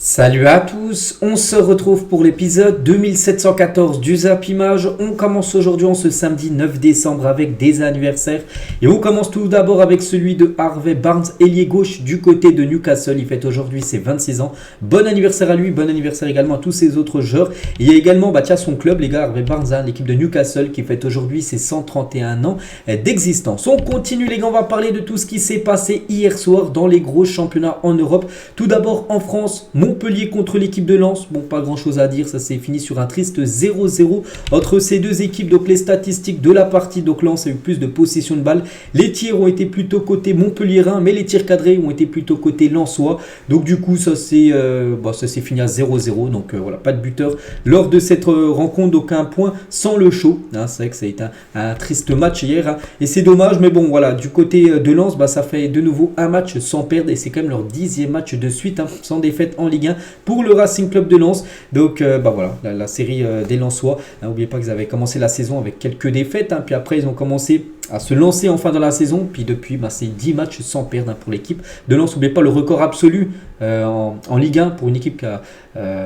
Salut à tous, on se retrouve pour l'épisode 2714 du Zap Image. On commence aujourd'hui en ce samedi 9 décembre avec des anniversaires. Et on commence tout d'abord avec celui de Harvey Barnes, ailier gauche du côté de Newcastle. Il fête aujourd'hui ses 26 ans. Bon anniversaire à lui, bon anniversaire également à tous ses autres joueurs. Et il y a également son club, les gars, Harvey Barnes, l'équipe de Newcastle qui fête aujourd'hui ses 131 ans d'existence. On continue les gars, on va parler de tout ce qui s'est passé hier soir dans les gros championnats en Europe. Tout d'abord en France, Montpellier contre l'équipe de Lens. Bon, pas grand chose à dire, ça s'est fini sur un triste 0-0 entre ces deux équipes. Donc les statistiques de la partie, donc Lens a eu plus de possession de balle. Les tirs ont été plutôt côté montpelliérain, mais les tirs cadrés ont été plutôt côté lensois. Donc du coup, ça s'est fini à 0-0. Donc voilà, pas de buteur lors de cette rencontre, donc un point sans le show. C'est vrai que ça a été un triste match hier, et c'est dommage, mais bon voilà, du côté de Lens, ça fait de nouveau un match sans perdre, et c'est quand même leur 10e match de suite sans défaite en Ligue 1 pour le Racing Club de Lens. Donc voilà, la série des Lensois. N'oubliez pas qu'ils avaient commencé la saison avec quelques défaites, puis après ils ont commencé à se lancer enfin dans la saison. Puis depuis, c'est 10 matchs sans perdre pour l'équipe de Lens. N'oubliez pas le record absolu en Ligue 1 pour une équipe qui a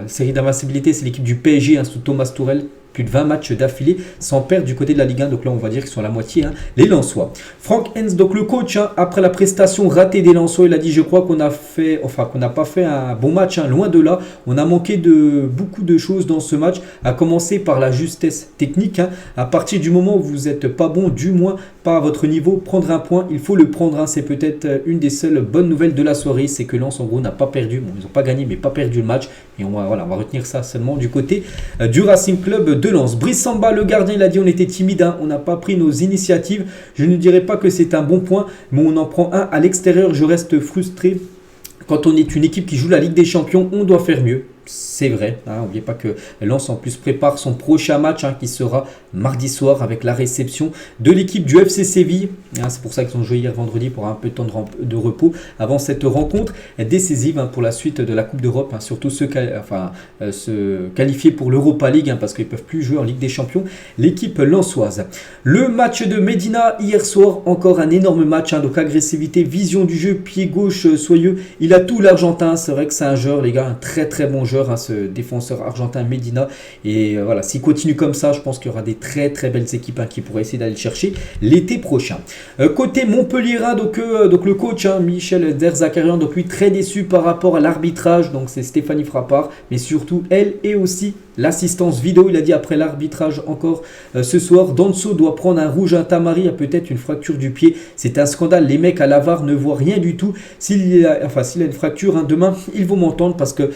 série d'invincibilité, c'est l'équipe du PSG sous Thomas Tuchel. Plus de 20 matchs d'affilée sans perdre du côté de la Ligue 1. Donc là, on va dire qu'ils sont à la moitié, les Lensois. Frank Hens, donc le coach, après la prestation ratée des Lensois, il a dit: je crois qu'on n'a pas fait un bon match, loin de là. On a manqué de beaucoup de choses dans ce match, à commencer par la justesse technique. À partir du moment où vous n'êtes pas bon, du moins pas à votre niveau, prendre un point, il faut le prendre. C'est peut-être une des seules bonnes nouvelles de la soirée, c'est que Lens, en gros, n'a pas perdu. Bon, ils n'ont pas gagné, mais pas perdu le match. Et on va retenir ça seulement du côté du Racing Club de Lens. Brice Samba, le gardien, il a dit: on était timide, on n'a pas pris nos initiatives. Je ne dirais pas que c'est un bon point, mais on en prend un à l'extérieur. Je reste frustré. Quand on est une équipe qui joue la Ligue des Champions, on doit faire mieux. C'est vrai, n'oubliez pas que Lens en plus prépare son prochain match qui sera mardi soir avec la réception de l'équipe du FC Séville. C'est pour ça qu'ils ont joué hier vendredi pour avoir un peu de temps de repos avant cette rencontre décisive pour la suite de la Coupe d'Europe. Surtout se qualifier pour l'Europa League parce qu'ils ne peuvent plus jouer en Ligue des Champions, l'équipe lensoise. Le match de Medina hier soir, encore un énorme match, donc agressivité, vision du jeu, pied gauche soyeux. Il a tout l'Argentin, c'est vrai que c'est un joueur les gars, un très très bon joueur. Ce défenseur argentin Medina, et voilà, s'il continue comme ça, je pense qu'il y aura des très très belles équipes qui pourraient essayer d'aller le chercher l'été prochain. Côté montpelliérain, donc le coach Michel Derzakarian, donc lui très déçu par rapport à l'arbitrage. Donc c'est Stéphanie Frappard, mais surtout elle, et aussi l'assistance vidéo. Il a dit après l'arbitrage encore ce soir: Danso doit prendre un rouge, un Tamari a peut-être une fracture du pied. C'est un scandale, les mecs à la VAR ne voient rien du tout. S'il a une fracture, demain ils vont m'entendre, parce que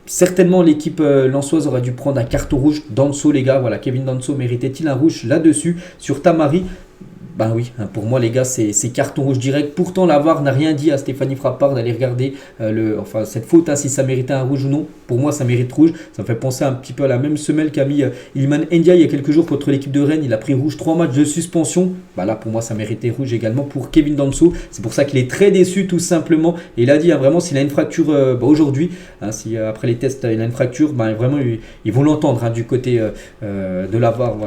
certainement l'équipe lensoise aurait dû prendre un carton rouge. Danso les gars, voilà, Kevin Danso méritait-il un rouge là-dessus sur Tamari? Oui, pour moi les gars, c'est carton rouge direct. Pourtant la VAR n'a rien dit à Stéphanie Frappard d'aller regarder cette faute, si ça méritait un rouge ou non. Pour moi ça mérite rouge. Ça me fait penser un petit peu à la même semelle qu'a mis Iliman Ndiaye il y a quelques jours contre l'équipe de Rennes. Il a pris rouge, 3 matchs de suspension. Là pour moi ça méritait rouge également pour Kevin Danso. C'est pour ça qu'il est très déçu tout simplement. Et il a dit vraiment, s'il a une fracture aujourd'hui, si après les tests il a une fracture, vraiment ils vont l'entendre du côté de la VAR,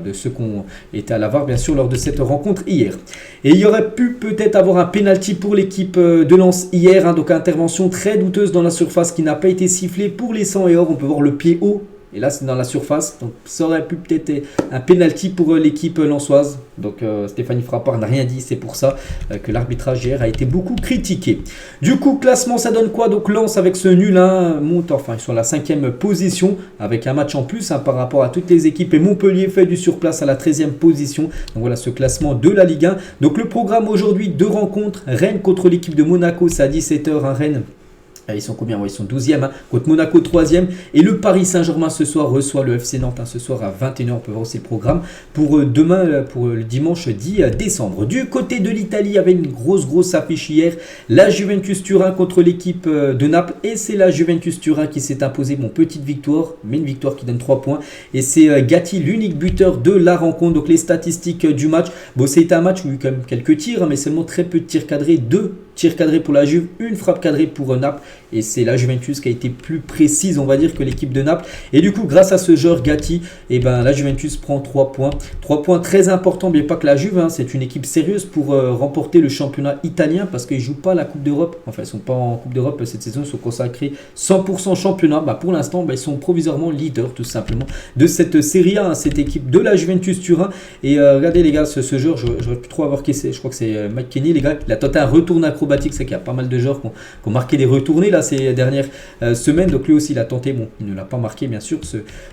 de ceux qui ont été à la VAR bien sûr lors de cette rencontre hier. Et il y aurait pu peut-être avoir un penalty pour l'équipe de Lens hier, donc intervention très douteuse dans la surface qui n'a pas été sifflée pour les 100 et or. On peut voir le pied haut, et là c'est dans la surface, donc ça aurait pu peut-être être un penalty pour l'équipe lensoise. Donc Stéphanie Frappard n'a rien dit, c'est pour ça que l'arbitrage hier a été beaucoup critiqué. Du coup, classement, ça donne quoi? Donc Lens avec ce nul monte, ils sont à la 5e position avec un match en plus par rapport à toutes les équipes, et Montpellier fait du surplace à la 13e position. Donc voilà ce classement de la Ligue 1. Donc le programme aujourd'hui, 2 rencontres: Rennes contre l'équipe de Monaco, c'est à 17h, Rennes. Ils sont combien? Ils sont 12e contre Monaco 3e. Et le Paris Saint-Germain ce soir reçoit le FC Nantes ce soir à 21h. On peut voir aussi le programme pour demain, pour le dimanche 10 décembre. Du côté de l'Italie, il y avait une grosse affiche hier. La Juventus Turin contre l'équipe de Naples. Et c'est la Juventus Turin qui s'est imposée. Petite victoire, mais une victoire qui donne 3 points. Et c'est Gatti, l'unique buteur de la rencontre. Donc les statistiques du match. C'était un match où il y a eu quand même quelques tirs, mais seulement très peu de tirs cadrés. 2 tirs cadrés pour la Juve, une frappe cadrée pour Naples. et c'est la Juventus qui a été plus précise, on va dire, que l'équipe de Naples. Et du coup, grâce à ce joueur Gatti, et ben, la Juventus prend 3 points. 3 points très importants, bien pas que la Juve, hein, c'est une équipe sérieuse pour remporter le championnat italien parce qu'ils ne jouent pas la Coupe d'Europe. Enfin, ils ne sont pas en Coupe d'Europe cette saison, ils sont consacrés 100% championnat. Bah, pour l'instant, ils sont provisoirement leaders tout simplement de cette Serie A, hein, cette équipe de la Juventus Turin. Et regardez les gars, ce joueur, je n'aurais plus trop à voir qui c'est, je crois que c'est Mike Kenny, les gars, il a tenté un retour acrobatique, c'est qu'il y a pas mal de joueurs qui ont marqué des retournées là ces dernières semaines, donc lui aussi il a tenté, bon il ne l'a pas marqué bien sûr,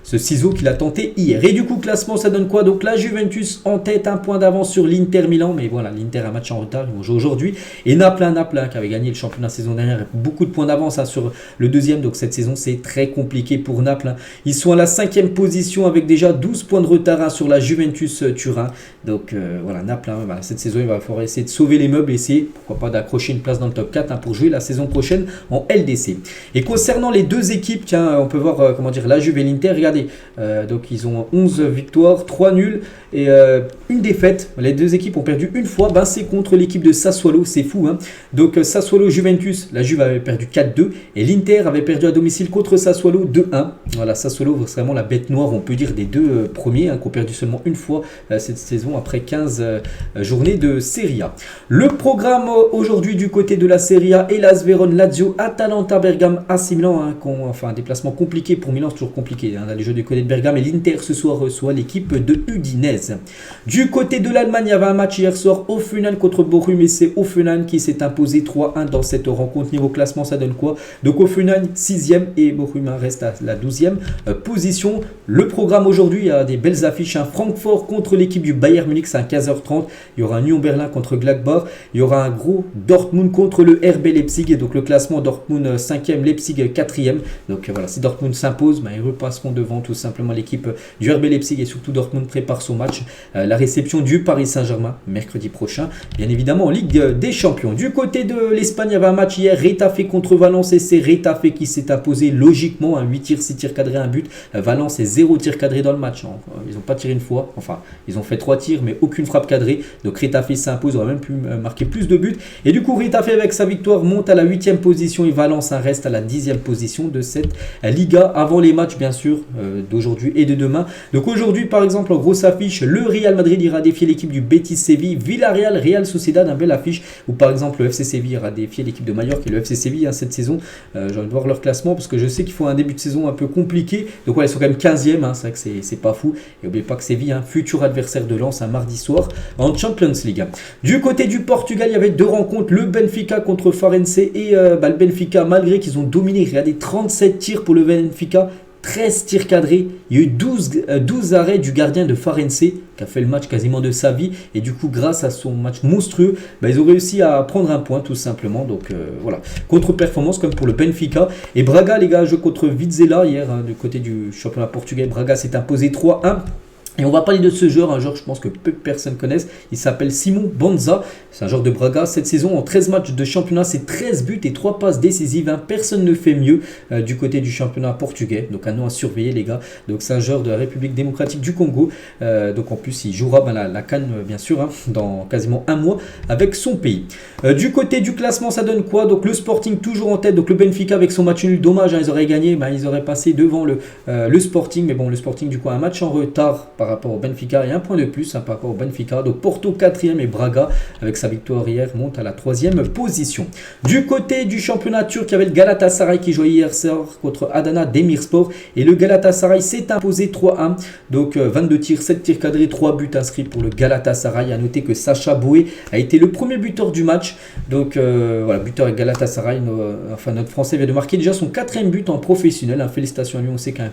ce ciseau qu'il a tenté hier. Et du coup classement ça donne quoi? Donc la Juventus en tête, un point d'avance sur l'Inter Milan, mais voilà, l'Inter a un match en retard, ils vont jouer aujourd'hui. Et Naples qui avait gagné le championnat saison dernière, beaucoup de points d'avance sur le deuxième, donc cette saison c'est très compliqué pour Naples. Ils sont à la 5e position avec déjà 12 points de retard sur la Juventus Turin. Donc voilà, Naples, cette saison il va falloir essayer de sauver les meubles, essayer pourquoi pas d'accrocher une place dans le top 4 pour jouer la saison prochaine en LDC. Et concernant les deux équipes, tiens, on peut voir la Juve et l'Inter, regardez, donc ils ont 11 victoires, 3 nuls et une défaite. Les deux équipes ont perdu une fois, c'est contre l'équipe de Sassuolo, c'est fou, hein. Donc Sassuolo Juventus, la Juve avait perdu 4-2 et l'Inter avait perdu à domicile contre Sassuolo 2-1. Voilà, Sassuolo c'est vraiment la bête noire, on peut dire, des deux premiers, qui ont perdu seulement une fois cette saison après 15 journées de Serie A. Le programme aujourd'hui du côté de la Serie A: Hellas Vérone, Lazio, Atalanta, Bergame, AC Milan, un déplacement compliqué pour Milan, c'est toujours compliqué, hein, les jeux du côté de Bergame. Et l'Inter ce soir reçoit l'équipe de Udinese. Du côté de l'Allemagne, il y avait un match hier soir, Hoffenheim contre Bochum, et c'est Hoffenheim qui s'est imposé 3-1 dans cette rencontre. Niveau classement, ça donne quoi? Donc Hoffenheim 6e et Bochum reste à la 12e position. Le programme aujourd'hui, il y a des belles affiches, hein. Francfort contre l'équipe du Bayern Munich, c'est à 15h30. Il y aura un Union Berlin contre Gladbach. Il y aura un gros Dortmund contre le RB Leipzig. Et donc le classement, Dortmund 5e, Leipzig 4e. Donc voilà, si Dortmund s'impose, ils repasseront devant tout simplement l'équipe du RB Leipzig. Et surtout Dortmund prépare son match, la réception du Paris Saint-Germain mercredi prochain, bien évidemment en Ligue des Champions. Du côté de l'Espagne, il y avait un match hier, Retafe contre Valence, et c'est Retafe qui s'est imposé logiquement, 8 tirs, 6 tirs cadrés, 1 but. Valence est 0 tir cadré dans le match, hein. Ils n'ont pas tiré une fois, enfin ils ont fait 3 tirs mais aucune frappe cadrée. Donc Retafe s'impose, aurait même pu marquer plus de buts. Et du coup Retafe avec sa victoire monte à la 8e position et Valence reste à la 10e position de cette Liga, avant les matchs bien sûr d'aujourd'hui et de demain. Donc aujourd'hui par exemple en grosse affiche, le Real Madrid ira défier l'équipe du Betis Séville, Villarreal, Real Sociedad, un bel affiche, ou par exemple le FC Séville ira défier l'équipe de Mallorca et le FC Séville, cette saison. J'ai envie de voir leur classement parce que je sais qu'il faut un début de saison un peu compliqué. Donc voilà, ils sont quand même 15e, c'est vrai que c'est pas fou. Et n'oubliez pas que Séville, futur adversaire de Lens, un mardi soir en Champions League. Du côté du Portugal, il y avait deux rencontres, le Benfica contre Farense, et le Benfica, malgré qu'ils ont dominé, regardez, 37 tirs pour le Benfica, 13 tirs cadrés, il y a eu 12 arrêts du gardien de Farense qui a fait le match quasiment de sa vie, et du coup grâce à son match monstrueux, ils ont réussi à prendre un point tout simplement. Donc voilà, contre-performance comme pour le Benfica. Et Braga, les gars, jeu contre Vizela hier, du côté du championnat portugais. Braga s'est imposé 3-1. Et on va parler de ce joueur, un joueur je pense que peu de personnes connaissent. Il s'appelle Simon Banza. C'est un joueur de Braga. Cette saison, en 13 matchs de championnat, c'est 13 buts et 3 passes décisives. Personne ne fait mieux du côté du championnat portugais. Donc un nom à surveiller, les gars. Donc c'est un joueur de la République démocratique du Congo. Donc en plus, il jouera la CAN, bien sûr, dans quasiment un mois avec son pays. Du côté du classement, ça donne quoi? Donc le Sporting toujours en tête. Donc le Benfica avec son match nul. Dommage, ils auraient gagné. Ils auraient passé devant le Sporting. Mais bon, le Sporting, du coup, a un match en retard par rapport au Benfica et un point de plus par rapport au Benfica. Donc Porto 4e et Braga avec sa victoire hier monte à la 3e position. Du côté du championnat turc, il y avait le Galatasaray qui jouait hier soir contre Adana Demirspor, et le Galatasaray s'est imposé 3-1. Donc 22 tirs, 7 tirs cadrés, 3 buts inscrits pour le Galatasaray. A noter que Sacha Boé a été le premier buteur du match. Donc voilà, buteur avec Galatasaray. Notre Français vient de marquer déjà son 4e but en professionnel. Félicitations à lui, on sait qu'à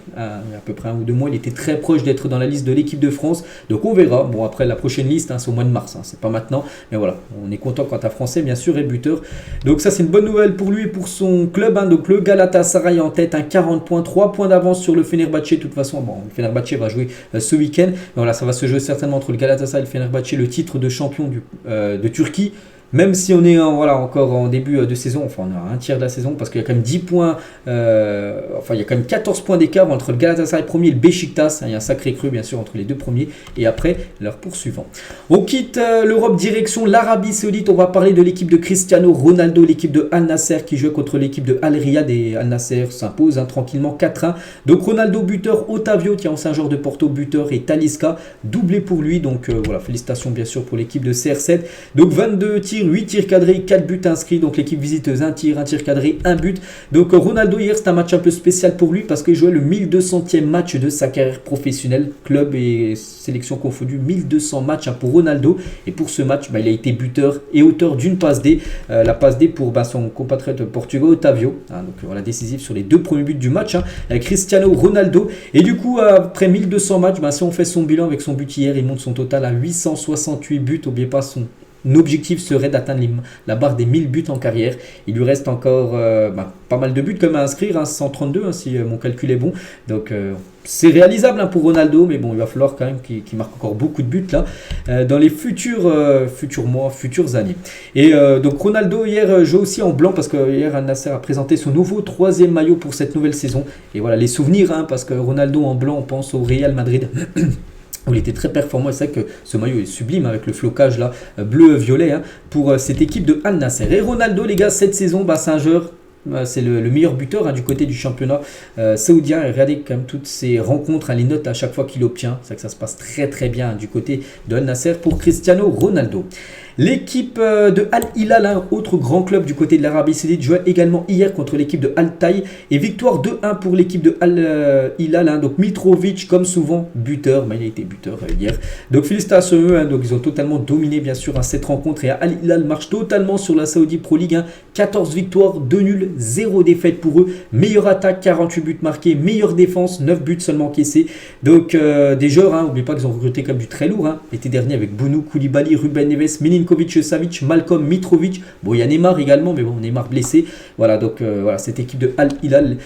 peu près 1 ou 2 mois, il était très proche d'être dans la liste de l'équipe de France. Donc on verra. Bon, après la prochaine liste, c'est au mois de mars, c'est pas maintenant. Mais voilà, on est content quand un Français, bien sûr, est buteur. Donc ça, c'est une bonne nouvelle pour lui et pour son club. Donc le Galatasaray en tête, 40 points, 3 points d'avance sur le Fenerbahçe. De toute façon, le Fenerbahçe va jouer ce week-end. Voilà, ça va se jouer certainement entre le Galatasaray et le Fenerbahçe, le titre de champion de Turquie. même si on est voilà, encore en début de saison, enfin on a un tiers de la saison, parce qu'il y a quand même 10 points, enfin il y a quand même 14 points d'écart entre le Galatasaray premier et le Beşiktaş. Il y a un sacré creux bien sûr entre les deux premiers, et après leur poursuivant. On quitte l'Europe direction l'Arabie Saoudite. On va parler de l'équipe de Cristiano Ronaldo, l'équipe de Al Nasser qui joue contre l'équipe de Al Riyad, et Al Nasser s'impose tranquillement 4-1. Donc Ronaldo buteur, Otavio qui est ancien joueur de Porto buteur, et Talisca doublé pour lui. Donc voilà, félicitations bien sûr pour l'équipe de CR7. Donc 22 tirs, 8 tirs cadrés, 4 buts inscrits. Donc l'équipe visiteuse, un tir cadré, un but. Donc Ronaldo hier, c'est un match un peu spécial pour lui parce qu'il jouait le 1200e match de sa carrière professionnelle, club et sélection confondue, 1200 matchs pour Ronaldo. Et pour ce match, il a été buteur et auteur d'une passe D. La passe D pour son compatriote portugais Otavio. Donc voilà, décisif sur les deux premiers buts du match. Cristiano Ronaldo. Et du coup, après 1200 matchs, si on fait son bilan avec son but hier, il monte son total à 868 buts. N'oubliez pas, son objectif serait d'atteindre la barre des 1000 buts en carrière. Il lui reste encore pas mal de buts comme à inscrire, 132 si mon calcul est bon. Donc c'est réalisable pour Ronaldo, mais bon, il va falloir quand même qu'il marque encore beaucoup de buts là dans les futurs mois, futures années. Et donc Ronaldo hier joue aussi en blanc parce que hier Al Nasser a présenté son nouveau 3e maillot pour cette nouvelle saison. Et voilà les souvenirs, parce que Ronaldo en blanc, on pense au Real Madrid. Où il était très performant, et c'est vrai que ce maillot est sublime avec le flocage là bleu-violet pour cette équipe de Al Nasser. Et Ronaldo, les gars, cette saison, c'est un joueur, c'est le meilleur buteur du côté du championnat saoudien. Et regardez quand même toutes ces rencontres, les notes à chaque fois qu'il obtient. C'est vrai que ça se passe très très bien du côté de Al Nasser pour Cristiano Ronaldo. L'équipe de Al Hilal, autre grand club du côté de l'Arabie Saoudite, jouait également hier contre l'équipe de Al Taï, et victoire 2-1 pour l'équipe de Al Hilal. Donc Mitrovic, comme souvent, buteur, il a été buteur hier. Donc félicitations à eux, donc ils ont totalement dominé bien sûr cette rencontre, et Al Hilal marche totalement sur la Saudi Pro League. 14 victoires, 2 nuls, 0 défaite pour eux. Meilleure attaque, 48 buts marqués, meilleure défense, 9 buts seulement encaissés. Donc des joueurs, n'oubliez pas qu'ils ont recruté comme du très lourd. L'été dernier avec Bounou, Koulibaly, Ruben Neves, Milinkovic-Savic, Malcolm, Mitrovic. Bon, il y a Neymar également, mais bon, Neymar blessé. Voilà, donc voilà, cette équipe de Al Hilal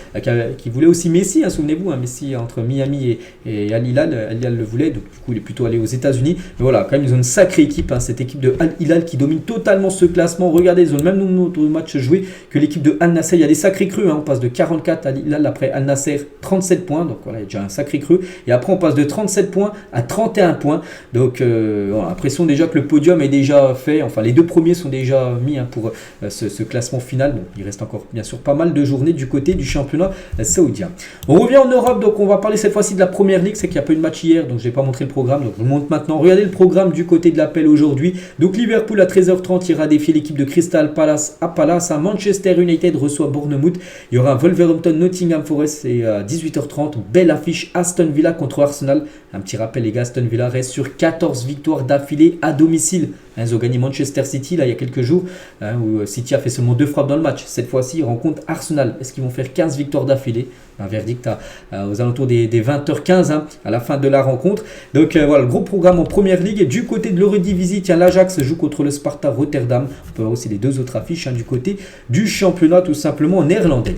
qui voulait aussi Messi, souvenez-vous, Messi entre Miami et Al Hilal. Al Hilal le voulait, donc du coup, il est plutôt allé aux États-Unis. Mais voilà, quand même, ils ont une sacrée équipe, cette équipe de Al Hilal qui domine totalement ce classement. Regardez, ils ont le même nombre de matchs joués que l'équipe de Al Nasser. Il y a des sacrés creux, on passe de 44 à Al Hilal, après Al Nasser 37 points, donc voilà, il y a déjà un sacré creux. Et après, on passe de 37 points à 31 points. Donc, voilà, l'impression déjà que le podium est déjà fait. Enfin, les deux premiers sont déjà mis pour ce classement final. Bon, il reste encore bien sûr pas mal de journées du côté du championnat saoudien. On revient en Europe, donc on va parler cette fois-ci de la première ligue. C'est qu'il n'y a pas eu de match hier, donc je n'ai pas montré le programme. Donc je vous montre maintenant. Regardez le programme du côté de l'appel aujourd'hui. Donc Liverpool à 13h30 ira défier l'équipe de Crystal Palace à Palace. Manchester United reçoit Bournemouth. Il y aura un Wolverhampton Nottingham Forest, et à 18h30, belle affiche, Aston Villa contre Arsenal. Un petit rappel les gars, Aston Villa reste sur 14 victoires d'affilée à domicile. Ils ont gagné Manchester City là il y a quelques jours, où City a fait seulement 2 frappes dans le match. Cette fois-ci, ils rencontrent Arsenal. Est-ce qu'ils vont faire 15 victoires d'affilée? Un verdict aux alentours des 20h15 à la fin de la rencontre. Donc voilà, le gros programme en première ligue. Et du côté de l'Eredivisie, l'Ajax joue contre le Sparta Rotterdam. On peut voir aussi les deux autres affiches du côté du championnat tout simplement néerlandais.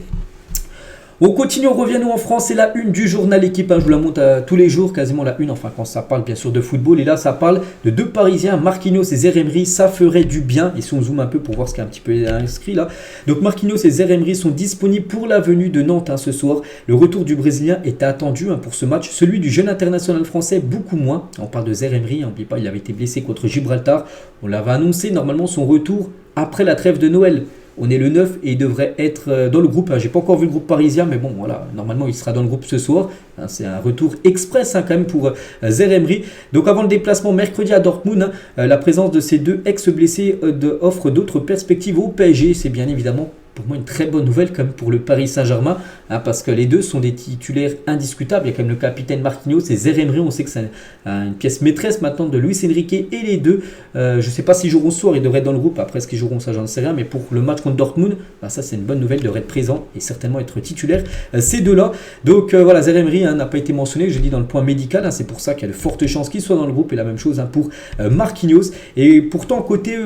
On continue, on revient nous en France, c'est la une du journal Équipe, je vous la montre tous les jours, quasiment la une, enfin quand ça parle bien sûr de football, et là ça parle de deux Parisiens, Marquinhos et Zaire Emery, ça ferait du bien, et si on zoome un peu pour voir ce qui est un petit peu inscrit là, donc Marquinhos et Zaire Emery sont disponibles pour la venue de Nantes ce soir. Le retour du Brésilien est attendu pour ce match, celui du jeune international français beaucoup moins. On parle de Zaire Emery, n'oubliez pas, il avait été blessé contre Gibraltar, on l'avait annoncé normalement son retour après la trêve de Noël. On est le 9 et il devrait être dans le groupe. J'ai pas encore vu le groupe parisien, mais bon, voilà, normalement il sera dans le groupe ce soir. C'est un retour express quand même pour Zaire Emery. Donc avant le déplacement mercredi à Dortmund, la présence de ces deux ex-blessés offre d'autres perspectives au PSG. C'est bien évidemment pour moi une très bonne nouvelle comme pour le Paris Saint-Germain, parce que les deux sont des titulaires indiscutables. Il y a quand même le capitaine Marquinhos et Zaire Emery, on sait que c'est une pièce maîtresse maintenant de Luis Enrique, et les deux, je ne sais pas s'ils joueront ce soir, ils devraient être dans le groupe, après ce qu'ils joueront ça j'en sais rien, mais pour le match contre Dortmund, ça c'est une bonne nouvelle, de être présent et certainement être titulaire ces deux-là. Donc voilà, Zaire Emery n'a pas été mentionné, je dis dans le point médical, c'est pour ça qu'il y a de fortes chances qu'il soit dans le groupe, et la même chose pour Marquinhos. Et pourtant côté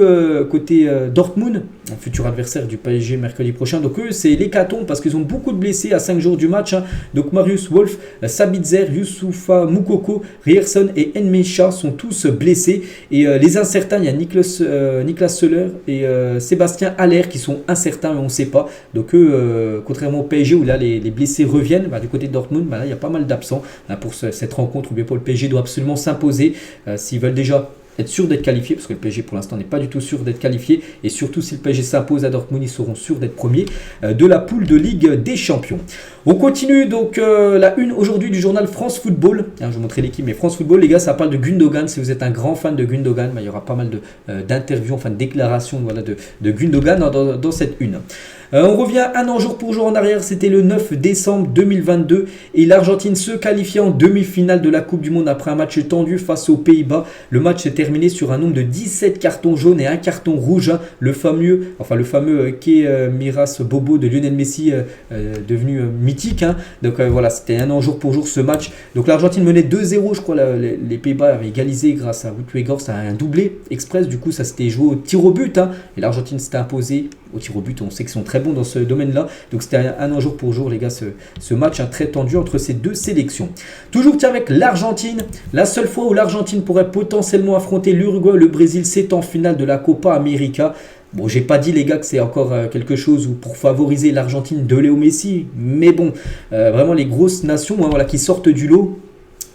Dortmund, un futur adversaire du PSG mercredi mercredi prochain. Donc eux, c'est l'hécatombe parce qu'ils ont beaucoup de blessés à 5 jours du match. Hein. Donc Marius Wolf, Sabitzer, Youssoufa Moukoko, Rierson et Nmecha sont tous blessés. Et les incertains, il y a Niklas Söller et Sébastien Haller qui sont incertains, mais on ne sait pas. Donc eux, contrairement au PSG où là les blessés reviennent, du côté de Dortmund, là il y a pas mal d'absents pour cette rencontre où bien pour le PSG doit absolument s'imposer s'ils veulent déjà être sûr d'être qualifié, parce que le PSG pour l'instant n'est pas du tout sûr d'être qualifié, et surtout si le PSG s'impose à Dortmund, ils seront sûrs d'être premiers de la poule de Ligue des Champions. On continue donc la une aujourd'hui du journal France Football. Je vais vous montrer l'équipe, mais France Football, les gars, ça parle de Gundogan. Si vous êtes un grand fan de Gundogan, il y aura pas mal d'interviews, enfin de déclarations de Gundogan dans cette une. On revient un an jour pour jour en arrière, c'était le 9 décembre 2022 et l'Argentine se qualifiait en demi-finale de la Coupe du Monde après un match tendu face aux Pays-Bas. Le match s'est terminé sur un nombre de 17 cartons jaunes et un carton rouge. Le fameux Miras Bobo de Lionel Messi devenu mythique. Donc voilà, c'était un an jour pour jour ce match. Donc l'Argentine menait 2-0, je crois les Pays-Bas avaient égalisé grâce à Wout Weghorst, à un doublé express. Du coup ça s'était joué au tir au but et l'Argentine s'était imposée au tir au but. On sait qu'ils sont très bons dans ce domaine-là. Donc c'était un an jour pour jour, les gars, ce match très tendu entre ces deux sélections. Toujours avec l'Argentine. La seule fois où l'Argentine pourrait potentiellement affronter l'Uruguay, le Brésil, c'est en finale de la Copa América. Bon, j'ai pas dit les gars que c'est encore quelque chose pour favoriser l'Argentine de Léo Messi. Mais bon, vraiment les grosses nations qui sortent du lot.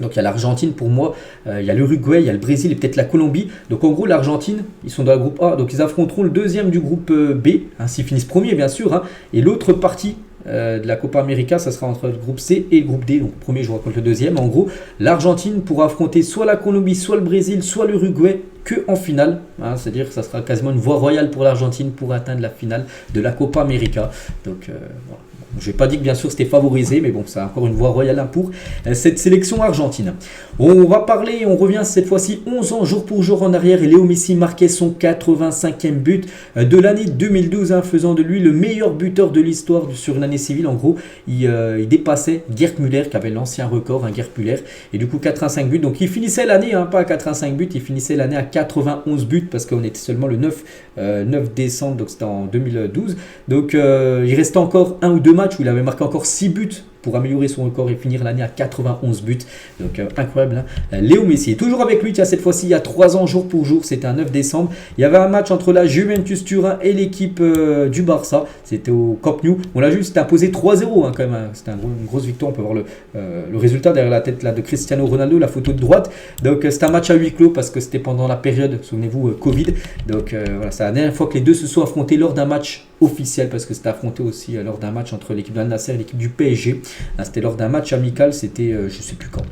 Donc il y a l'Argentine pour moi, il y a l'Uruguay, il y a le Brésil et peut-être la Colombie. Donc en gros l'Argentine, ils sont dans le groupe A, donc ils affronteront le deuxième du groupe B, s'ils finissent premier bien sûr. Et l'autre partie de la Copa América, ça sera entre le groupe C et le groupe D. Donc le premier jouera contre le deuxième. En gros, l'Argentine pourra affronter soit la Colombie, soit le Brésil, soit l'Uruguay que en finale. C'est-à-dire que ça sera quasiment une voie royale pour l'Argentine pour atteindre la finale de la Copa América. Donc voilà. Je n'ai pas dit que bien sûr c'était favorisé, mais bon, c'est encore une voie royale pour cette sélection argentine. On revient cette fois-ci 11 ans jour pour jour en arrière et Léo Messi marquait son 85e but de l'année 2012, faisant de lui le meilleur buteur de l'histoire sur une année civile. En gros, il dépassait Gerd Müller qui avait l'ancien record, Gerd Müller, et du coup 85 buts. Donc il finissait l'année, pas à 85 buts, il finissait l'année à 91 buts parce qu'on était seulement le 9 décembre, donc c'était en 2012. Donc il restait encore un ou deux matchs où il avait marqué encore 6 buts pour améliorer son record et finir l'année à 91 buts. Donc incroyable. Léo Messi est toujours avec lui. Cette fois-ci, il y a 3 ans, jour pour jour. C'était un 9 décembre. Il y avait un match entre la Juventus Turin et l'équipe du Barça. C'était au Camp Nou. On l'a juste imposé 3-0 quand même. C'était une grosse victoire. On peut voir le résultat derrière la tête là, de Cristiano Ronaldo, la photo de droite. Donc c'était un match à huis clos parce que c'était pendant la période, souvenez-vous, Covid. Donc voilà, c'est la dernière fois que les deux se sont affrontés lors d'un match officiel parce que c'était affronté aussi lors d'un match entre l'équipe de Al Nassr et l'équipe du PSG. C'était lors d'un match amical, c'était je ne sais plus quand.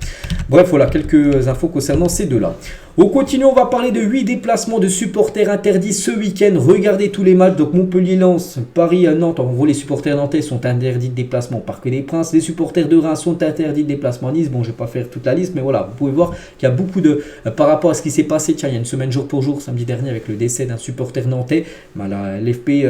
Bref, voilà quelques infos concernant ces deux-là. On continue, on va parler de 8 déplacements de supporters interdits ce week-end. Regardez tous les matchs, donc Montpellier-Lens, Paris-Nantes. En gros, les supporters nantais sont interdits de déplacement au Parc des Princes. Les supporters de Reims sont interdits de déplacement à Nice. Bon, je ne vais pas faire toute la liste, mais voilà, vous pouvez voir qu'il y a beaucoup de... par rapport à ce qui s'est passé, tiens, il y a une semaine jour pour jour, samedi dernier, avec le décès d'un supporter nantais, l'FP...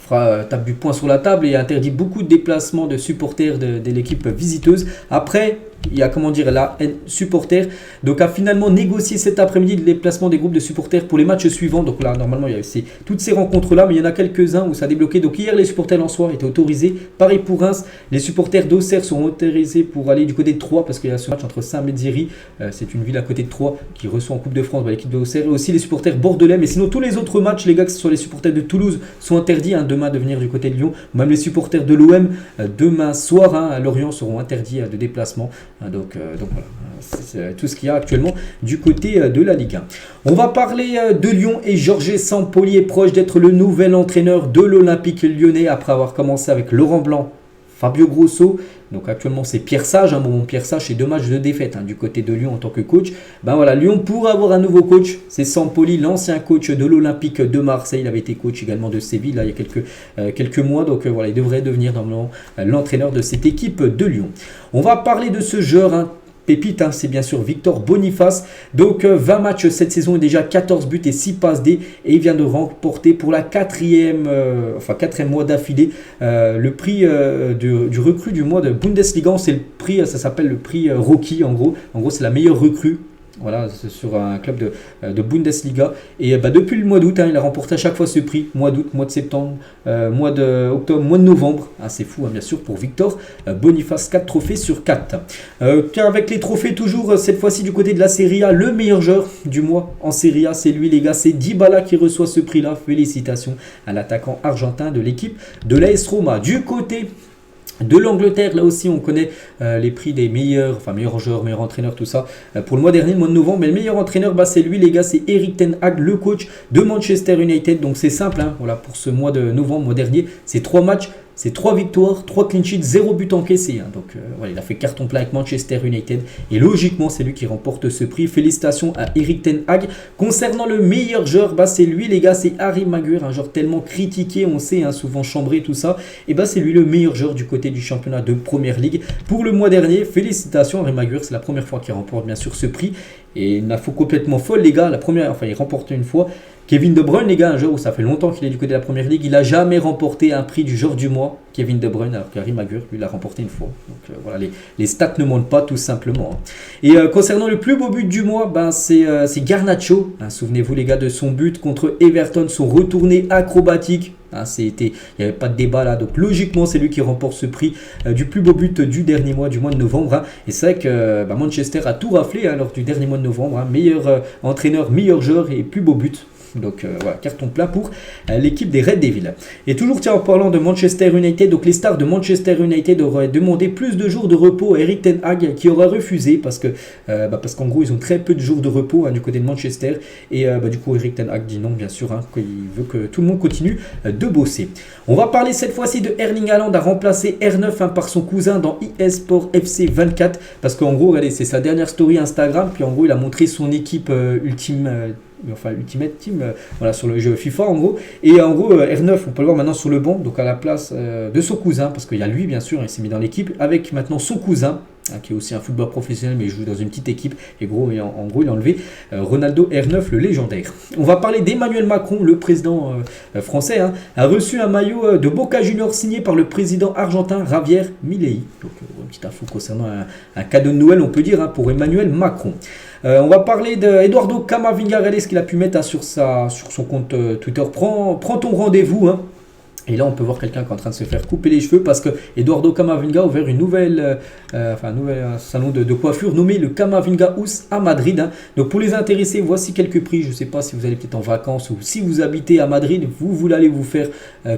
tape du poing sur la table et interdit beaucoup de déplacements de supporters de l'équipe visiteuse. Après, il y a la supporter donc a finalement négocié cet après-midi le déplacement des groupes de supporters pour les matchs suivants. Donc là, normalement, il y a toutes ces rencontres-là, mais il y en a quelques-uns où ça a débloqué. Donc hier, les supporters lensois étaient autorisés. Pareil pour Reims. Les supporters d'Auxerre sont autorisés pour aller du côté de Troyes parce qu'il y a ce match entre Saint-Médéry, c'est une ville à côté de Troyes qui reçoit en Coupe de France l'équipe d'Auxerre, et aussi les supporters bordelais. Mais sinon, tous les autres matchs, les gars, que ce soit les supporters de Toulouse, sont interdits demain de venir du côté de Lyon. Même les supporters de l'OM, demain soir à Lorient, seront interdits de déplacement. Donc voilà, c'est tout ce qu'il y a actuellement du côté de la Ligue 1. On va parler de Lyon et Jorge Sampaoli est proche d'être le nouvel entraîneur de l'Olympique lyonnais après avoir commencé avec Laurent Blanc, Fabio Grosso. Donc actuellement c'est Pierre Sage, Pierre Sage c'est 2 matchs de défaite du côté de Lyon en tant que coach. Voilà, Lyon pourrait avoir un nouveau coach, c'est Sampaoli, l'ancien coach de l'Olympique de Marseille. Il avait été coach également de Séville là, il y a quelques mois. Donc voilà, il devrait devenir normalement l'entraîneur de cette équipe de Lyon. On va parler de ce joueur pépite, c'est bien sûr Victor Boniface. Donc 20 matchs cette saison et déjà 14 buts et 6 passes D. Et il vient de remporter pour la quatrième mois d'affilée le prix du recrue du mois de Bundesliga. C'est le prix, ça s'appelle le prix Rocky en gros. En gros, c'est la meilleure recrue Voilà, c'est sur un club de Bundesliga. Et depuis le mois d'août, il a remporté à chaque fois ce prix. Mois d'août, mois de septembre, mois d'octobre, mois de novembre. C'est fou, bien sûr, pour Victor Boniface. 4 trophées sur 4. Avec les trophées, toujours cette fois-ci du côté de la Serie A, le meilleur joueur du mois en Serie A, c'est lui, les gars. C'est Dybala qui reçoit ce prix-là. Félicitations à l'attaquant argentin de l'équipe de l'AS Roma. Du côté de l'Angleterre, là aussi on connaît les prix des meilleurs joueurs, meilleurs entraîneurs, tout ça. Pour le mois dernier, le mois de novembre, mais le meilleur entraîneur, c'est lui, les gars, c'est Erik ten Hag, le coach de Manchester United. Donc c'est simple, voilà, pour ce mois de novembre, mois dernier, c'est 3 matchs. C'est 3 victoires, 3 clean sheets, 0 but encaissé. Donc voilà, il a fait carton plein avec Manchester United. Et logiquement, c'est lui qui remporte ce prix. Félicitations à Erik ten Hag. Concernant le meilleur joueur, c'est lui, les gars, c'est Harry Maguire. Un joueur tellement critiqué, on sait, souvent chambré, tout ça. Et c'est lui le meilleur joueur du côté du championnat de Première Ligue. Pour le mois dernier, félicitations à Harry Maguire. C'est la première fois qu'il remporte bien sûr ce prix. Et une info complètement folle, les gars. Il remporte une fois. Kevin De Bruyne, les gars, un joueur où ça fait longtemps qu'il est du côté de la Première Ligue, il n'a jamais remporté un prix du joueur du mois, Kevin De Bruyne, alors qu'Harry Maguire, lui, l'a remporté une fois. Donc voilà, les stats ne montent pas tout simplement. Et concernant le plus beau but du mois, c'est Garnacho. Souvenez-vous, les gars, de son but contre Everton, son retourné acrobatique. Il n'y avait pas de débat là, donc logiquement c'est lui qui remporte ce prix du plus beau but du dernier mois, du mois de novembre. Et c'est vrai que Manchester a tout raflé lors du dernier mois de novembre. Meilleur entraîneur, meilleur joueur et plus beau but. Donc voilà, carton plein pour l'équipe des Red Devils. Et toujours en parlant de Manchester United, donc les stars de Manchester United auraient demandé plus de jours de repos à Erik ten Hag qui aura refusé parce qu'en gros ils ont très peu de jours de repos du côté de Manchester. Et du coup Erik ten Hag dit non, bien sûr, qu'il veut que tout le monde continue de bosser. On va parler cette fois-ci de Erling Haaland à remplacer R9 par son cousin dans eSport FC 24 parce qu'en gros, regardez, c'est sa dernière story Instagram, puis en gros il a montré son équipe Ultimate Team, voilà, sur le jeu FIFA en gros. Et en gros, R9, on peut le voir maintenant sur le banc, donc à la place de son cousin, parce qu'il y a lui, bien sûr, il s'est mis dans l'équipe, avec maintenant son cousin, qui est aussi un footballeur professionnel, mais il joue dans une petite équipe. Et en gros, il a enlevé Ronaldo R9, le légendaire. On va parler d'Emmanuel Macron, le président français, a reçu un maillot de Boca Juniors signé par le président argentin Javier Milei. Donc, une petite info concernant un cadeau de Noël, on peut dire, pour Emmanuel Macron. On va parler d'Eduardo Camavinga, regardez ce qu'il a pu mettre sur son compte Twitter. Prends ton rendez-vous. Et là, on peut voir quelqu'un qui est en train de se faire couper les cheveux parce que Eduardo Camavinga a ouvert un nouvel salon de coiffure nommé le Camavinga House à Madrid. Donc, pour les intéressés, voici quelques prix. Je ne sais pas si vous allez peut-être en vacances ou si vous habitez à Madrid, vous voulez aller vous faire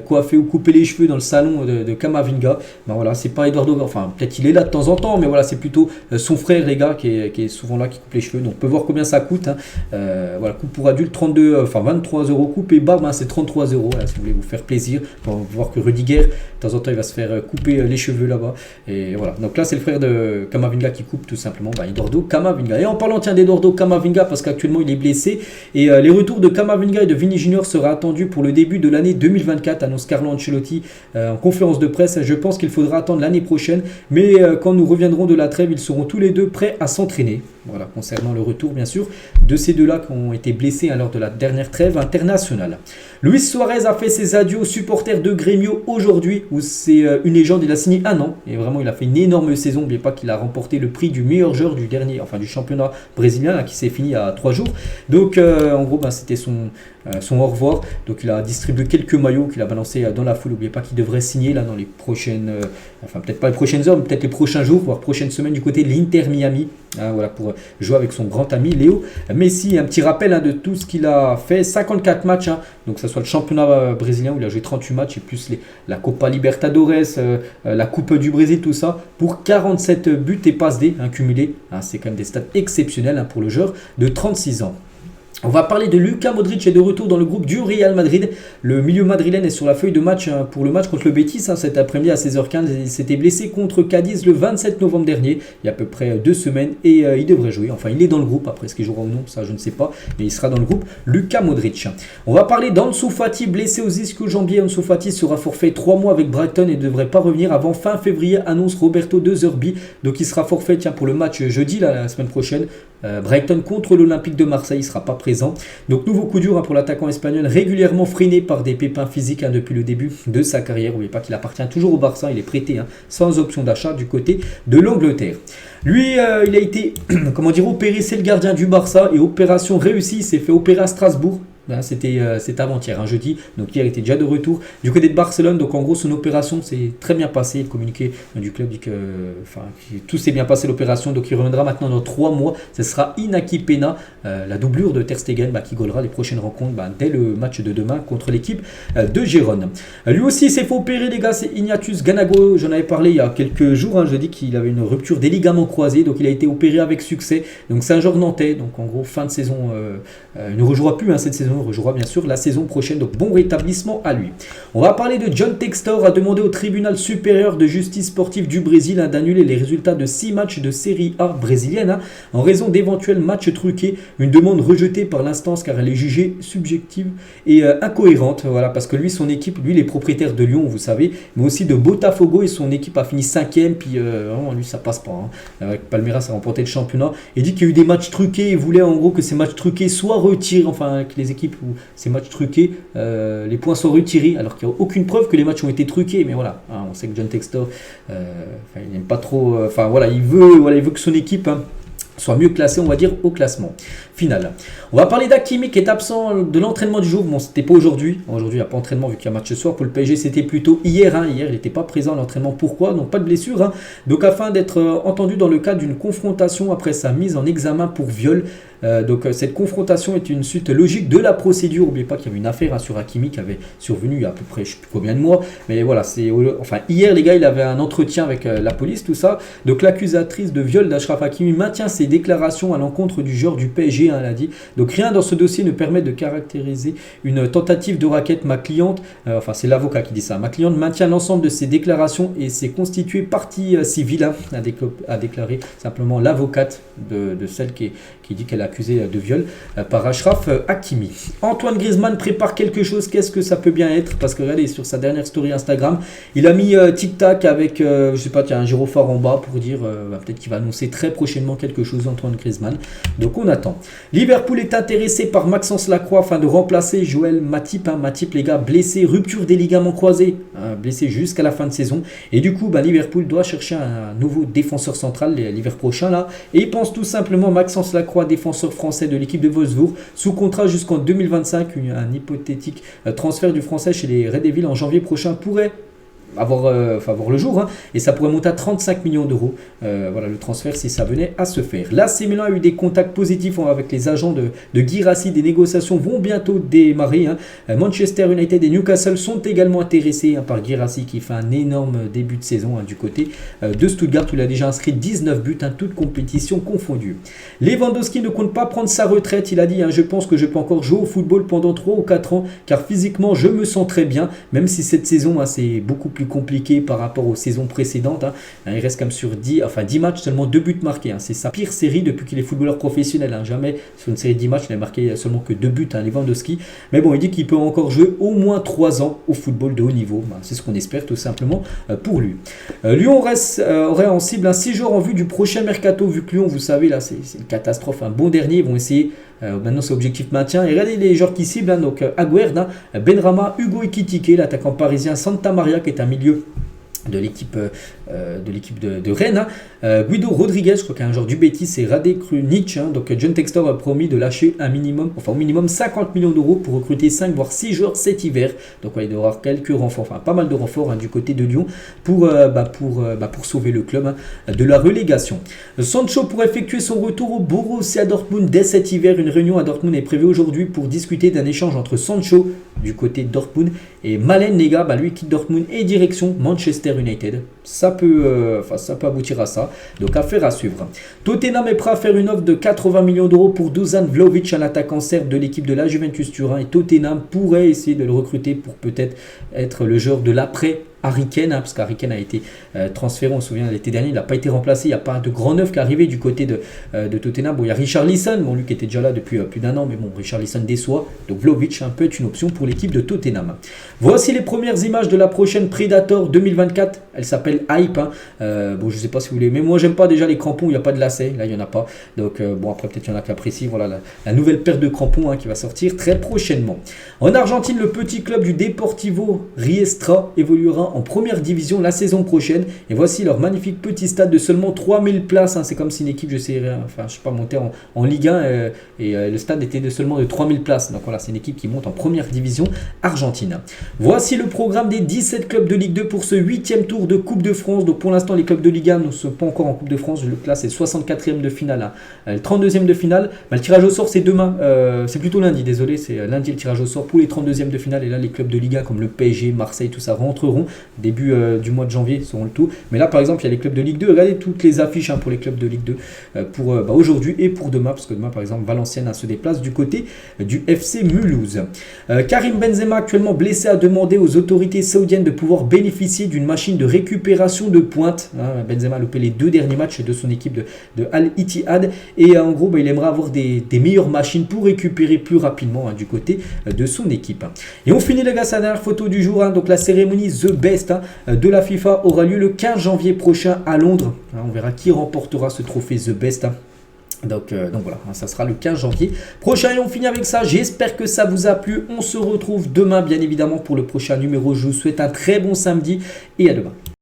coiffer ou couper les cheveux dans le salon de Camavinga. Voilà, c'est pas Eduardo, peut-être il est là de temps en temps, mais voilà, c'est plutôt son frère, les gars, qui est souvent là, qui coupe les cheveux. Donc, on peut voir combien ça coûte. Voilà, coupe pour adulte, 23 euros coupe et barbe, c'est 33 euros. Si vous voulez vous faire plaisir. On va voir que Rudiger, de temps en temps, il va se faire couper les cheveux là-bas. Et voilà. Donc là, c'est le frère de Camavinga qui coupe tout simplement Eduardo Camavinga. Et en parlant d'Eduardo Camavinga, parce qu'actuellement, il est blessé. Et les retours de Camavinga et de Vini Junior sera attendus pour le début de l'année 2024, annonce Carlo Ancelotti en conférence de presse. Je pense qu'il faudra attendre l'année prochaine. Mais quand nous reviendrons de la trêve, ils seront tous les deux prêts à s'entraîner. Voilà, concernant le retour, bien sûr, de ces deux-là qui ont été blessés lors de la dernière trêve internationale. Luis Suarez a fait ses adieux aux supporters de Grêmio aujourd'hui, où c'est une légende. Il a signé 1 an et vraiment il a fait une énorme saison. N'oubliez pas qu'il a remporté le prix du meilleur joueur du championnat brésilien qui s'est fini à 3 jours. Donc en gros, c'était son au revoir. Donc il a distribué quelques maillots qu'il a balancé dans la foule. N'oubliez pas qu'il devrait signer là dans les prochaines, peut-être pas les prochaines heures, mais peut-être les prochains jours, voire prochaines semaines du côté de l'Inter Miami. Voilà, pour jouer avec son grand ami Léo Messi. Un petit rappel de tout ce qu'il a fait, 54 matchs, donc que ce soit le championnat brésilien où il a joué 38 matchs et plus la Copa Libertadores, la Coupe du Brésil, tout ça, pour 47 buts et passes D cumulés. C'est quand même des stats exceptionnels pour le joueur de 36 ans. On va parler de Luka Modric et de retour dans le groupe du Real Madrid. Le milieu madrilène est sur la feuille de match pour le match contre le Betis cet après-midi à 16h15. Il s'était blessé contre Cadiz le 27 novembre dernier, il y a à peu près 2 semaines, et il devrait jouer. Enfin, il est dans le groupe. Après, est-ce qu'il jouera ou non, ça je ne sais pas, mais il sera dans le groupe. Luka Modric. On va parler d'Ansu Fati, blessé aux ischio-jambiers. Ansu Fati sera forfait 3 mois avec Brighton et ne devrait pas revenir avant fin février, annonce Roberto De Zerbi. Donc il sera forfait pour le match jeudi, la semaine prochaine. Brighton contre l'Olympique de Marseille, il ne sera pas présent. Donc nouveau coup dur pour l'attaquant espagnol, régulièrement freiné par des pépins physiques depuis le début de sa carrière. N'oubliez pas qu'il appartient toujours au Barça, il est prêté sans option d'achat du côté de l'Angleterre. Lui, il a été opéré, c'est le gardien du Barça, et opération réussie, il s'est fait opérer à Strasbourg. C'était avant-hier, jeudi, donc hier il était déjà de retour du côté de Barcelone. Donc en gros son opération s'est très bien passée. Le communiqué du club dit que tout s'est bien passé l'opération, donc il reviendra maintenant dans 3 mois. Ce sera Inaki Peña, la doublure de Ter Stegen, qui gaulera les prochaines rencontres dès le match de demain contre l'équipe de Gérone. Lui aussi s'est fait opérer les gars, c'est Ignatius Ganago, j'en avais parlé il y a quelques jours, je dis qu'il avait une rupture des ligaments croisés, donc il a été opéré avec succès. Donc c'est un joueur nantais, donc en gros fin de saison, il ne rejouera plus cette saison, il rejouera bien sûr la saison prochaine, donc bon rétablissement à lui. On va parler de John Textor, a demandé au tribunal supérieur de justice sportive du Brésil d'annuler les résultats de 6 matchs de Série A brésilienne en raison d'éventuels matchs truqués, une demande rejetée par l'instance car elle est jugée subjective et incohérente, voilà, parce que lui son équipe, lui il est propriétaire de Lyon vous savez, mais aussi de Botafogo, et son équipe a fini 5ème, puis vraiment lui ça passe pas, avec Palmeiras a remporté le championnat, et dit qu'il y a eu des matchs truqués, il voulait en gros que ces matchs truqués soient retirés, enfin que les équipes où ces matchs truqués, les points sont retirés, alors qu'il n'y a aucune preuve que les matchs ont été truqués, mais voilà, on sait que John Textor, il n'aime pas trop, il veut que son équipe soit mieux classé, on va dire, au classement final. On va parler d'Hakimi qui est absent de l'entraînement du jour. Bon, c'était pas aujourd'hui. Aujourd'hui, il n'y a pas d'entraînement vu qu'il y a match ce soir. Pour le PSG, c'était plutôt hier. Hier, il n'était pas présent à l'entraînement. Pourquoi? Donc, pas de blessure. Donc, afin d'être entendu dans le cadre d'une confrontation après sa mise en examen pour viol. Donc, cette confrontation est une suite logique de la procédure. N'oubliez pas qu'il y avait une affaire sur Hakimi qui avait survenu il y a à peu près, je ne sais plus combien de mois. Mais voilà, hier, les gars, il avait un entretien avec la police, tout ça. Donc, l'accusatrice de viol d'Achraf Hakimi maintient ses déclarations à l'encontre du joueur du PSG, elle a dit. Donc rien dans ce dossier ne permet de caractériser une tentative de racket. Ma cliente, c'est l'avocat qui dit ça, ma cliente maintient l'ensemble de ses déclarations et s'est constituée partie civile, a déclaré simplement l'avocate de celle qui dit qu'elle est accusée de viol par Achraf Hakimi. Antoine Griezmann prépare quelque chose, qu'est-ce que ça peut bien être? Parce que regardez, sur sa dernière story Instagram, il a mis tic-tac avec, je sais pas, il y a un gyrophare en bas pour dire peut-être qu'il va annoncer très prochainement quelque chose, Antoine Griezmann. Donc on attend. Liverpool est intéressé par Maxence Lacroix afin de remplacer Joël Matip. Matip, les gars, blessé, rupture des ligaments croisés, blessé jusqu'à la fin de saison. Et du coup, Liverpool doit chercher un nouveau défenseur central l'hiver prochain là. Et il pense tout simplement Maxence Lacroix, défenseur français de l'équipe de Wolfsburg, sous contrat jusqu'en 2025. Un hypothétique transfert du français chez les Red Devils en janvier prochain pourrait avoir le jour, et ça pourrait monter à 35 millions d'euros. Le transfert si ça venait à se faire. L'AC Milan a eu des contacts positifs avec les agents de Guirassy. Des négociations vont bientôt démarrer. Manchester United et Newcastle sont également intéressés par Guirassy qui fait un énorme début de saison du côté de Stuttgart où il a déjà inscrit 19 buts, toutes compétitions confondues. Lewandowski ne compte pas prendre sa retraite. Il a dit je pense que je peux encore jouer au football pendant 3 ou 4 ans car physiquement je me sens très bien, même si cette saison c'est beaucoup plus compliqué par rapport aux saisons précédentes. Il reste comme sur 10 matchs, seulement 2 buts marqués. C'est sa pire série depuis qu'il est footballeur professionnel. Jamais sur une série de 10 matchs, il n'a marqué seulement que 2 buts, Lewandowski. Mais bon, il dit qu'il peut encore jouer au moins 3 ans au football de haut niveau. C'est ce qu'on espère tout simplement pour lui. Lyon aurait en cible 6 joueurs en vue du prochain mercato, vu que Lyon, vous savez, là c'est une catastrophe. Un bon dernier, ils vont essayer. Maintenant c'est objectif maintien. Et regardez les joueurs qui ciblent, donc Aguerd, Benrahma, Hugo Ekitike, l'attaquant parisien, Santa Maria qui est un milieu de l'équipe de Rennes, Guido Rodriguez, je crois qu'il y a un joueur du Betis, c'est Rade Krunic. Donc John Textor a promis de lâcher au minimum 50 millions d'euros pour recruter 5 voire 6 joueurs cet hiver. Donc il doit y avoir quelques renforts, pas mal de renforts du côté de Lyon pour sauver le club de la relégation. Sancho pourrait effectuer son retour au Borussia Dortmund dès cet hiver. Une réunion à Dortmund est prévue aujourd'hui pour discuter d'un échange entre Sancho du côté de Dortmund et Malen, les gars, lui quitte Dortmund et direction Manchester United. Ça peut aboutir à ça. Donc affaire à suivre. Tottenham est prêt à faire une offre de 80 millions d'euros pour Dusan Vlahovic, un attaquant serbe de l'équipe de la Juventus Turin. Et Tottenham pourrait essayer de le recruter pour peut-être être le joueur de l'après Harry Kane, parce qu'Harry Kane a été transféré, on se souvient l'été dernier, il n'a pas été remplacé, il n'y a pas de grand neuf qui est arrivé du côté de Tottenham. Bon, il y a Richarlison, bon, lui qui était déjà là depuis plus d'un an, mais bon, Richarlison déçoit, donc Vlahovic peut être une option pour l'équipe de Tottenham. Voici les premières images de la prochaine Predator 2024, elle s'appelle Hype, bon, je ne sais pas si vous voulez, mais moi j'aime pas déjà les crampons où il n'y a pas de lacets, là il n'y en a pas, donc bon, après peut-être il y en a qui apprécient, voilà la nouvelle paire de crampons qui va sortir très prochainement. En Argentine, le petit club du Deportivo Riestra évoluera en première division la saison prochaine. Et voici leur magnifique petit stade de seulement 3000 places. C'est comme si une équipe, je sais pas, montait en Ligue 1 et le stade était de seulement de 3000 places. Donc voilà, c'est une équipe qui monte en première division argentine. Voici le programme des 17 clubs de Ligue 2 pour ce 8e tour de Coupe de France. Donc pour l'instant, les clubs de Ligue 1 ne sont pas encore en Coupe de France. Là, c'est le 64e de finale, le 32e de finale. Le tirage au sort, c'est demain. C'est plutôt lundi, désolé. C'est lundi le tirage au sort pour les 32e de finale. Et là, les clubs de Ligue 1 comme le PSG, Marseille, tout ça rentreront début du mois de janvier, seront le tout. Mais là, par exemple, il y a les clubs de Ligue 2. Regardez toutes les affiches pour les clubs de Ligue 2 pour aujourd'hui et pour demain. Parce que demain, par exemple, Valenciennes se déplace du côté du FC Mulhouse. Karim Benzema, actuellement blessé, a demandé aux autorités saoudiennes de pouvoir bénéficier d'une machine de récupération de pointe. Benzema a loupé les 2 derniers matchs de son équipe de Al-Ittihad. Et en gros, il aimerait avoir des meilleures machines pour récupérer plus rapidement du côté de son équipe. Et on finit les gars, sa dernière photo du jour. Donc la cérémonie The Best de la FIFA aura lieu le 15 janvier prochain à Londres. On verra qui remportera ce trophée The Best. Donc voilà, ça sera le 15 janvier prochain et on finit avec ça. J'espère que ça vous a plu. On se retrouve demain bien évidemment pour le prochain numéro. Je vous souhaite un très bon samedi et à demain.